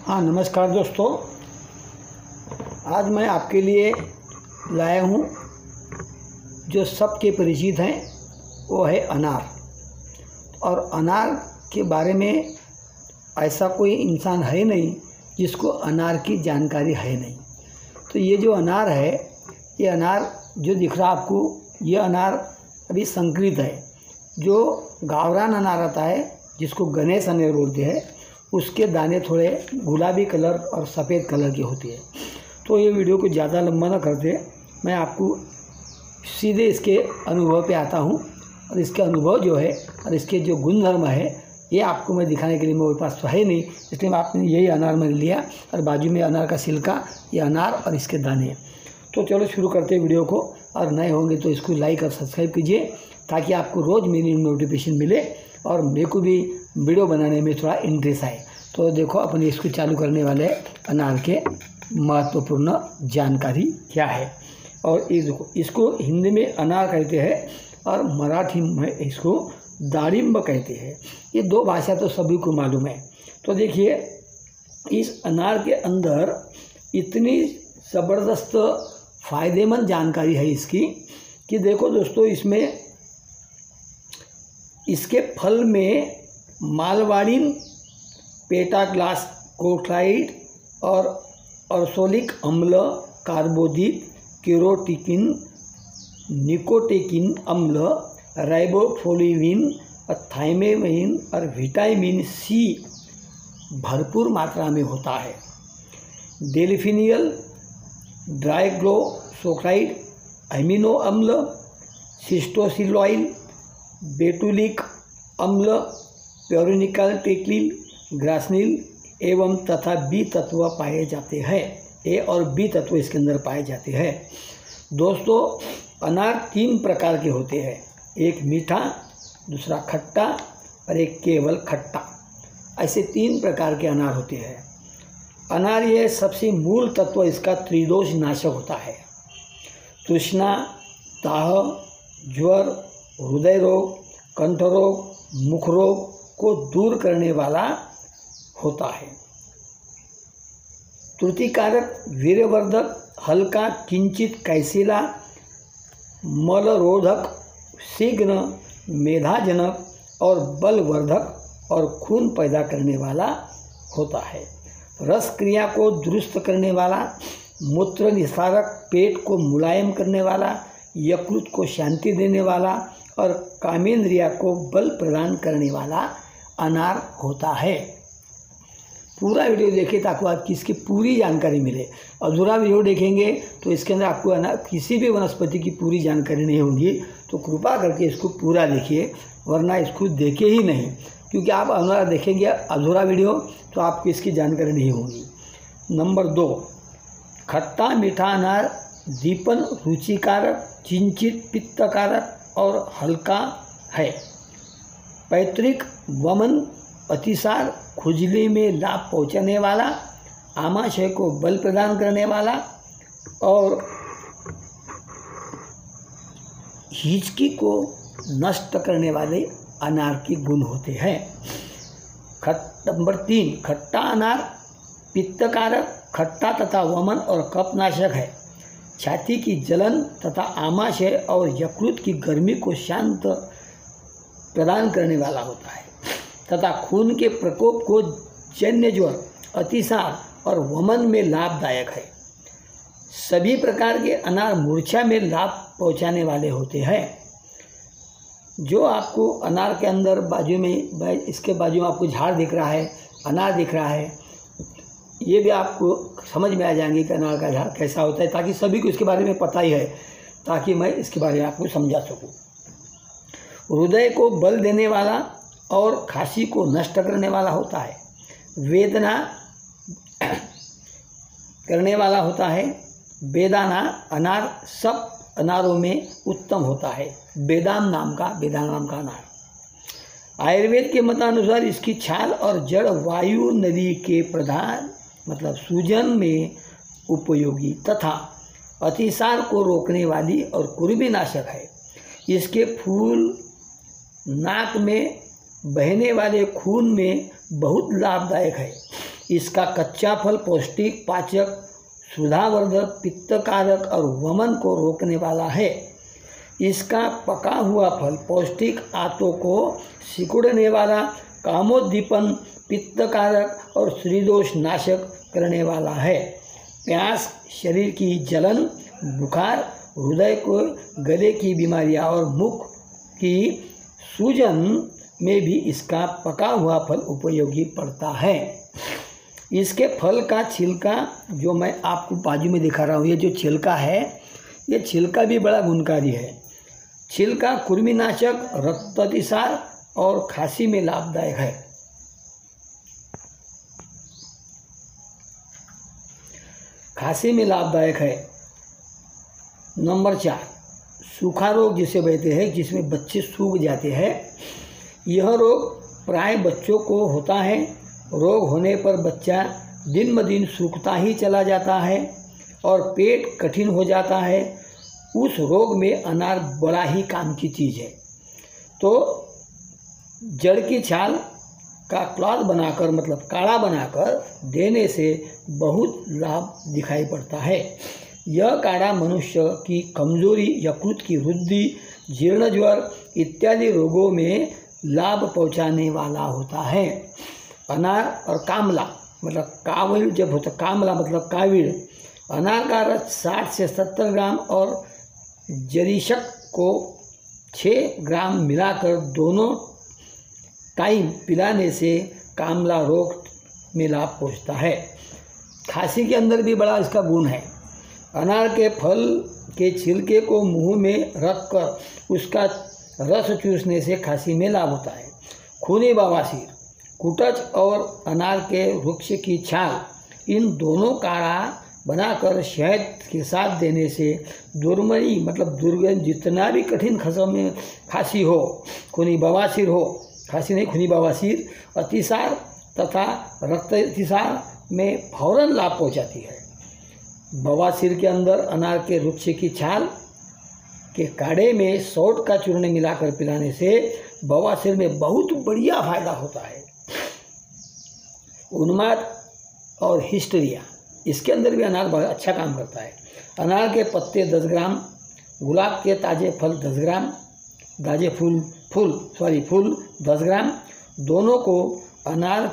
हाँ नमस्कार दोस्तों, आज मैं आपके लिए लाया हूँ जो सबके परिचित हैं वो है अनार। और अनार के बारे में ऐसा कोई इंसान है नहीं जिसको अनार की जानकारी है नहीं। तो ये जो अनार है, ये अनार जो दिख रहा आपको, ये अनार अभी संकरित है। जो गावरान अनार आता है जिसको गणेश अनार बोलते हैं, उसके दाने थोड़े गुलाबी कलर और सफ़ेद कलर की होती है। तो ये वीडियो को ज़्यादा लंबा ना करते, मैं आपको सीधे इसके अनुभव पे आता हूँ। और इसके अनुभव जो है और इसके जो गुणधर्म है, ये आपको मैं दिखाने के लिए मेरे पास तो है नहीं, इसलिए मैं आपने यही अनार मैंने लिया। और बाजू में अनार का छिलका, ये अनार और इसके दाने। तो चलो शुरू करते हैं वीडियो को। और नए होंगे तो इसको लाइक और सब्सक्राइब कीजिए ताकि आपको रोज़ मेरी नोटिफिकेशन मिले और मेरे को भी वीडियो बनाने में थोड़ा इंटरेस्ट आए। तो देखो अपन इसको चालू करने वाले अनार के महत्वपूर्ण जानकारी क्या है। और ये देखो, इसको हिंदी में अनार कहते हैं और मराठी में इसको दाड़िंब कहते हैं। ये दो भाषा तो सभी को मालूम है। तो देखिए, इस अनार के अंदर इतनी ज़बरदस्त फ़ायदेमंद जानकारी है इसकी कि देखो दोस्तों, इसमें इसके फल में मालवाड़िन, पेटाग्लाइकोसाइड और अर्सोलिक अम्ल, कार्बोदित, केरोटिकिन, निकोटिकिन अम्ल, राइबोफ्लोविन, थाइमाइन और विटामिन सी भरपूर मात्रा में होता है। डेल्फिनियल, ड्राइग्लोसोक्राइड, अमीनो अम्ल, सिस्टोसिलॉइल, बेटुलिक अम्ल, प्यूरिनिकल टेक्लिल, ग्रासनिल एवं तथा बी तत्व पाए जाते हैं। ए और बी तत्व इसके अंदर पाए जाते हैं। दोस्तों, अनार 3 प्रकार के होते हैं, एक मीठा, दूसरा खट्टा और एक केवल खट्टा। ऐसे 3 प्रकार के अनार होते हैं। अनार ये सबसे मूल तत्व इसका त्रिदोष नाशक होता है। तृष्णा, दाह, ज्वर, हृदय रोग, कंठ रोग, मुख रोग को दूर करने वाला होता है। त्रुटिकारक, वीर्यवर्धक, हल्का, किंचित कैसिला, मलरोधक, शीघ्र मेधाजनक और बलवर्धक और खून पैदा करने वाला होता है। रस क्रिया को दुरुस्त करने वाला, मूत्र निस्तारक, पेट को मुलायम करने वाला, यकृत को शांति देने वाला और कामेंद्रिया को बल प्रदान करने वाला अनार होता है। पूरा वीडियो देखिए ताकि आपकी इसकी पूरी जानकारी मिले। अधूरा वीडियो देखेंगे तो इसके अंदर आपको अनार किसी भी वनस्पति की पूरी जानकारी नहीं होगी। तो कृपा करके इसको पूरा देखिए, वरना इसको देखे ही नहीं, क्योंकि आप अनार देखेंगे अधूरा वीडियो तो आपको इसकी जानकारी नहीं होगी। नंबर 2, खट्टा मीठा अनार दीपन, रुचिकारक, किंचित पित्तकारक और हल्का है। पैतृक, वमन, अतिसार, खुजली में लाभ पहुंचाने वाला, आमाशय को बल प्रदान करने वाला और हिचकी को नष्ट करने वाले अनार के गुण होते हैं। नंबर 3, खट्टा अनार पित्तकारक, खट्टा तथा वमन और कफनाशक है। छाती की जलन तथा आमाशय और यकृत की गर्मी को शांत प्रदान करने वाला होता है तथा खून के प्रकोप को जन्य ज्वर, अतिसार और वमन में लाभदायक है। सभी प्रकार के अनार मूर्छा में लाभ पहुंचाने वाले होते हैं। जो आपको अनार के अंदर बाजू में, इसके बाजू में आपको झाड़ दिख रहा है, अनार दिख रहा है, ये भी आपको समझ में आ जाएंगे कि अनार का झाड़ कैसा होता है, ताकि सभी को इसके बारे में पता ही है, ताकि मैं इसके बारे में आपको समझा सकूं। हृदय को बल देने वाला और खांसी को नष्ट करने वाला होता है। वेदना करने वाला होता है। बेदाना अनार सब अनारों में उत्तम होता है। बेदाना नाम का अनार। आयुर्वेद के मतानुसार इसकी छाल और जड़ वायु नली के प्रधान सूजन में उपयोगी तथा अतिसार को रोकने वाली और कुर्मीनाशक है। इसके फूल नाक में बहने वाले खून में बहुत लाभदायक है। इसका कच्चा फल पौष्टिक, पाचक, सुधावर्धक, पित्तकारक और वमन को रोकने वाला है। इसका पका हुआ फल पौष्टिक, आंतों को सिकुड़ने वाला, कामोद्दीपन, पित्तकारक और श्रीदोष नाशक करने वाला है। प्यास, शरीर की जलन, बुखार, हृदय को, गले की बीमारियां और मुख की सूजन में भी इसका पका हुआ फल उपयोगी पड़ता है। इसके फल का छिलका जो मैं आपको बाजू में दिखा रहा हूँ, ये जो छिलका है, ये छिलका भी बड़ा गुणकारी है। छिलका कृमिनाशक, रक्त अतिसार और खांसी में लाभदायक है। खांसी में लाभदायक है। नंबर 4, सूखा रोग जिसे कहते हैं, जिसमें बच्चे सूख जाते हैं। यह रोग प्राय बच्चों को होता है। रोग होने पर बच्चा दिन ब दिन सूखता ही चला जाता है और पेट कठिन हो जाता है। उस रोग में अनार बड़ा ही काम की चीज़ है। तो जड़ की छाल का क्लॉथ बनाकर, मतलब काढ़ा बनाकर देने से बहुत लाभ दिखाई पड़ता है। यह काढ़ा मनुष्य की कमजोरी, यकृत की वृद्धि, जीर्ण ज्वर इत्यादि रोगों में लाभ पहुंचाने वाला होता है। अनार और कामला, मतलब काविड़ जब होता, कामला मतलब काविड़, अनार का रस 60 से 70 ग्राम और जरीशक को 6 ग्राम मिलाकर दोनों टाइम पिलाने से कामला रोग में लाभ पहुंचता है। खांसी के अंदर भी बड़ा इसका गुण है। अनार के फल के छिलके को मुंह में रखकर उसका रस चूसने से खांसी में लाभ होता है। खूनी बवासीर, कुटच और अनार के वृक्ष की छाल, इन दोनों काढ़ा बनाकर शहद के साथ देने से दुर्मरी मतलब दुर्गंध, जितना भी कठिन खसम में खांसी हो, खूनी बवासीर हो, खांसी नहीं खूनी बवासीर, अतिसार तथा रक्त अतिसार में फौरन लाभ पहुंचाती है। बवासीर के अंदर अनार के वृक्ष की छाल के काढ़े में सौंठ का चूर्ण मिलाकर पिलाने से बवासीर में बहुत बढ़िया फायदा होता है। उन्माद और हिस्टीरिया, इसके अंदर भी अनार बहुत अच्छा काम करता है। अनार के पत्ते 10 ग्राम, गुलाब के ताज़े फल 10 ग्राम, ताज़े फूल 10 ग्राम, दोनों को अनार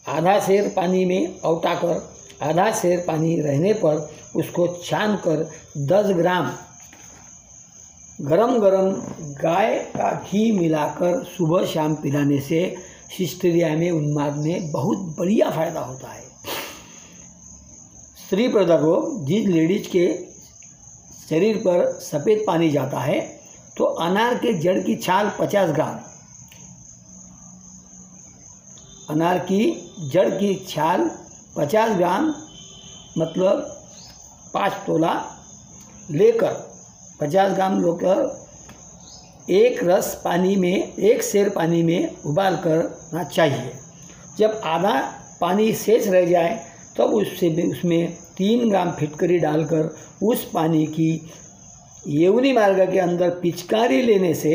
आधा सेर पानी में औटाकर, आधा सेर पानी रहने पर उसको छान कर 10 ग्राम गरम गाय का घी मिलाकर सुबह शाम पिलाने से हिस्टीरिया में, उन्माद में बहुत बढ़िया फायदा होता है। स्त्री प्रदर रोग, जिस लेडीज के शरीर पर सफ़ेद पानी जाता है तो अनार के जड़ की छाल 50 ग्राम, अनार की जड़ की छाल 50 ग्राम मतलब 5 तोला लेकर 50 ग्राम लेकर एक सेर पानी में उबाल करना चाहिए। जब आधा पानी शेष रह जाए तब उसमें 3 ग्राम फिटकरी डालकर उस पानी की योनि मार्ग के अंदर पिचकारी लेने से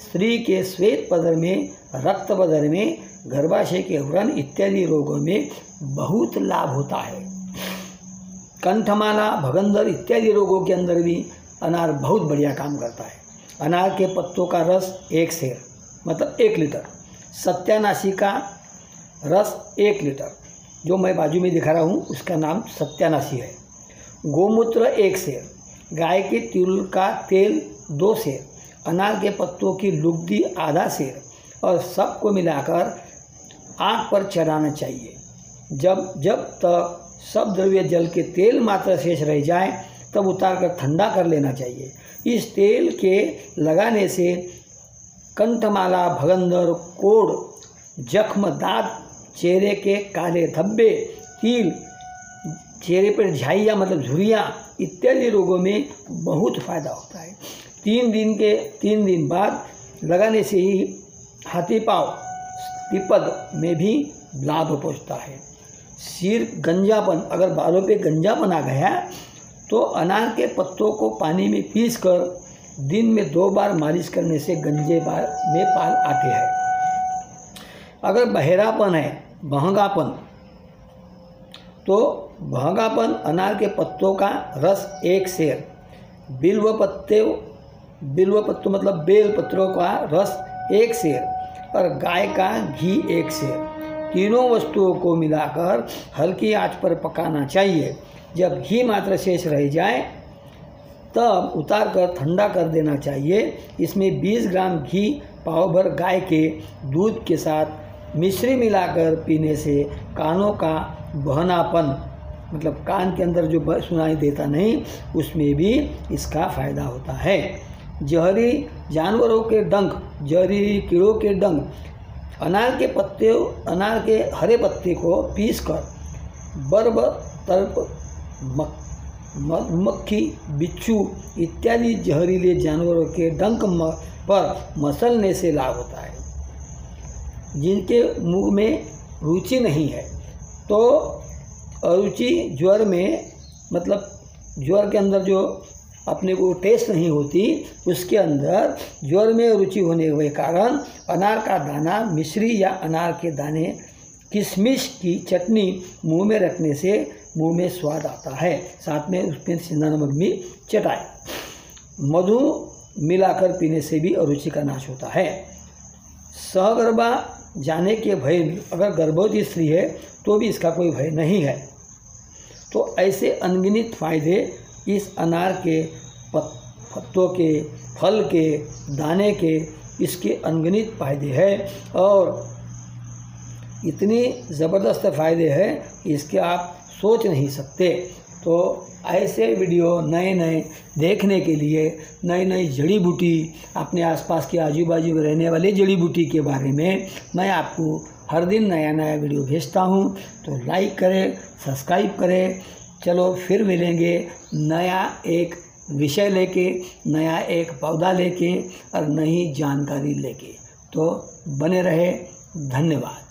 स्त्री के श्वेत पदर में, रक्त पदर में, गर्भाशय के व्रण इत्यादि रोगों में बहुत लाभ होता है। कंठमाला, भगंदर इत्यादि रोगों के अंदर भी अनार बहुत बढ़िया काम करता है। अनार के पत्तों का रस 1 सेर मतलब 1 लीटर, सत्यानाशी का रस 1 लीटर, जो मैं बाजू में दिखा रहा हूँ उसका नाम सत्यानाशी है। गोमूत्र 1 सेर, गाय के तिल का तेल 2 सेर, अनार के पत्तों की लुगदी आधा सेर और सबको मिलाकर आँख पर चढ़ाना चाहिए। जब तक सब द्रव्य जल के तेल मात्र शेष रह जाए तब उतारकर ठंडा कर लेना चाहिए। इस तेल के लगाने से कंठमाला, भगंदर, कोढ़, जख्म, दांत, चेहरे के काले धब्बे, तिल, चेहरे पर झाइयाँ मतलब झुर्रियाँ इत्यादि रोगों में बहुत फायदा होता है। 3 दिन बाद लगाने से ही हाथी पाँव, तिपद में भी लाभ पहुँचता है। सिर गंजापन, अगर बालों पे गंजापन आ गया तो अनार के पत्तों को पानी में पीसकर दिन में 2 बार मालिश करने से गंजे में बाल आते हैं। अगर बहरापन है, बहंगापन, तो बहंगापन अनार के पत्तों का रस 1 सेर, बिल्व पत्तों मतलब बेल पत्रों का रस 1 सेर और गाय का घी 1 सेर, तीनों वस्तुओं को मिलाकर हल्की आंच पर पकाना चाहिए। जब घी मात्र शेष रह जाए तब उतार कर ठंडा कर देना चाहिए। इसमें 20 ग्राम घी पाव भर गाय के दूध के साथ मिश्री मिलाकर पीने से कानों का बहनापन, मतलब कान के अंदर जो सुनाई देता नहीं, उसमें भी इसका फायदा होता है। जहरी जानवरों के डंक, जहरीली कीड़ों के डंक, अनार के हरे पत्ते को पीसकर बर्ब, तर्प, मक्खी, बिच्छू इत्यादि जहरीले जानवरों के डंक पर मसलने से लाभ होता है। जिनके मुंह में रुचि नहीं है, तो अरुचि ज्वर में, मतलब ज्वर के अंदर जो अपने को टेस्ट नहीं होती, उसके अंदर ज्वर में रुचि होने के कारण अनार का दाना, मिश्री या अनार के दाने, किशमिश की चटनी मुंह में रखने से मुंह में स्वाद आता है। साथ में उसमें सिंधा नमक भी चटाए। मधु मिलाकर पीने से भी अरुचि का नाश होता है। सहगर्भा जाने के भय में, अगर गर्भवती स्त्री है तो भी इसका कोई भय नहीं है। तो ऐसे अनगिनत फायदे इस अनार के पत्तों के, फल के, दाने के, इसके अनगिनत फायदे हैं और इतनी ज़बरदस्त फ़ायदे हैं कि इसके आप सोच नहीं सकते। तो ऐसे वीडियो नए नए देखने के लिए, नई नई जड़ी बूटी, अपने आसपास के आजू बाजू में रहने वाले जड़ी बूटी के बारे में मैं आपको हर दिन नया नया वीडियो भेजता हूँ। तो लाइक करें, सब्सक्राइब करें। चलो फिर मिलेंगे नया एक विषय लेके, नया एक पौधा लेके और नई जानकारी लेके। तो बने रहे। धन्यवाद।